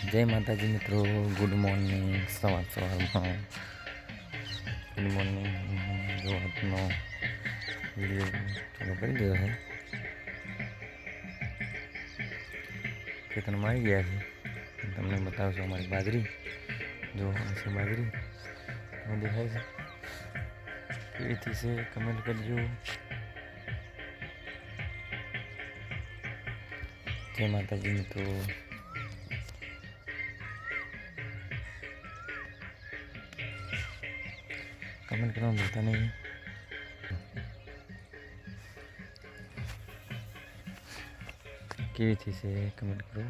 જય માતાજી મિત્રો, ગુડ મોર્નિંગ. સવારમાં ગુડ મોર્નિંગ. જો આજનો વિડીયો ચાલુ કરી દીધો છે. ખેતરમાં આવી ગયા છે. તમને બતાવશો અમારી બાજરી. જો આ છે બાજરી, તમે દેખાય છે કેવીથી છે કમેન્ટ કરજો. જય માતાજી મિત્રો. કમેન્ટ કરવાનું ભૂલતા નહીં. કેવીથી છે કમેન્ટ કરો.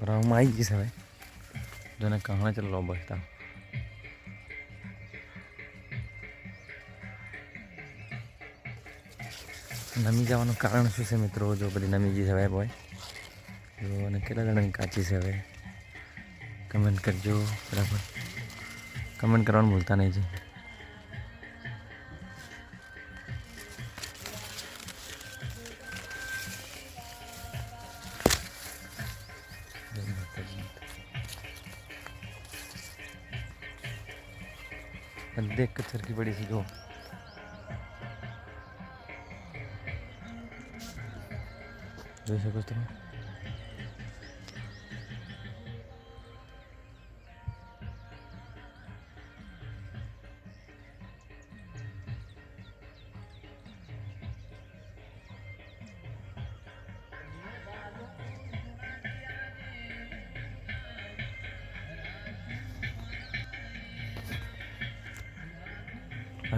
ભરાવામાં આવી જશે હવે. જોને કહાણે ચલો બસતા નમી જવાનું કારણ શું છે મિત્રો? જો બધી નમી ગઈ હવે બોય જો, અને કેટલા જણાની કાચી છે હવે કમેન્ટ કરજો. બરાબર, કમેન્ટ કરવાનું ભૂલતા નહીં છે. देख के सरकी बड़ी सी जो જોઈ શકો છો તમે.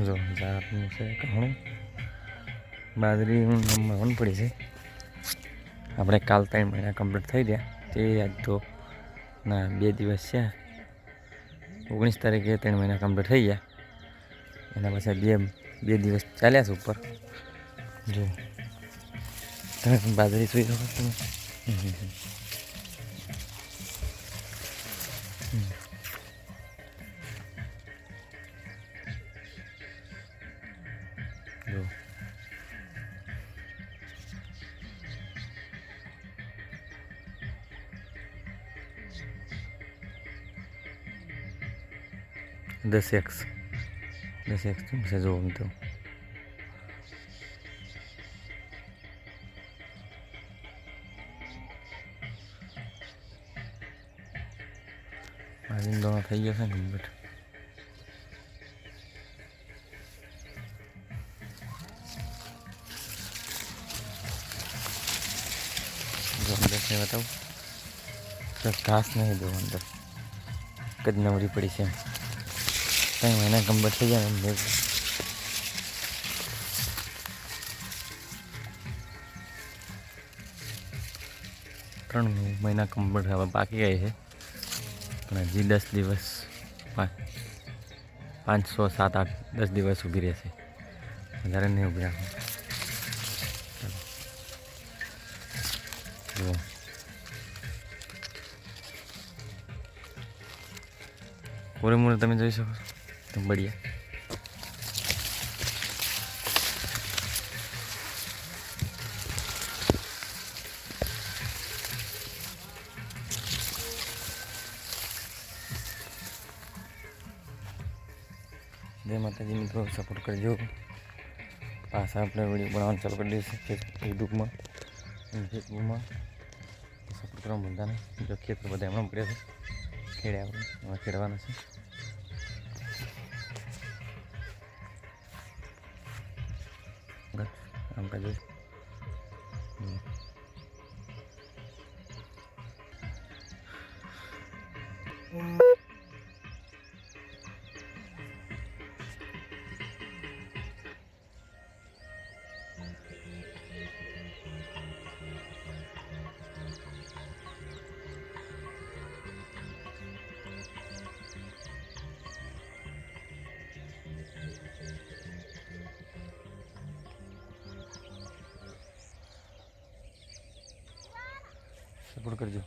જો જાતનું છે ઘણું બાજરી નમવાનું પડી છે. આપણે કાલ 3 મહિના કમ્પ્લીટ થઈ ગયા. તે આજ તો ના 2 દિવસ છે. 19 તારીખે 3 મહિના કમ્પ્લીટ થઈ ગયા. એના પછી બે દિવસ ચાલ્યા છે ઉપર. જો તમે બાજરી જોઈ શકો તમે. જો દસ એક્સ છે જો મિત્રો. મારી દોણો થઈ ગયો છે ને કમ્પ્લીટ. જો અંદર છે બતાવું તો ઘાસ નહીં. જો અંદર કદ નવરી પડી છે. 3 મહિના કમ્પ્લીટ થઈ જાય ને 3 મહિના કમ્પ્લીટ હવે બાકી ગઈ છે. પણ હજી 10 દિવસ 5, 6, 7, 8, 10 દિવસ ઊભી રહેશે. વધારે નહીં ઊભી રાખો. જુઓ પૂરે મૂરે તમે જોઈ શકો છો. બઢિયા. જય માતાજી મિત્રો, સપોર્ટ કરજો. પાછા આપણે વિડીયો બનાવવાનું ચાલુ કરી દઈશું યુટ્યુબમાં અને ફેસબુકમાં. સપોર્ટ કરવા ભૂલતા નહીં. જો ખેતર બધા એમણે પડ્યા છે. ખેડે આપણે એમાં ખેડવાના છે. આમ કાજુ સપોર્ટ કરજો.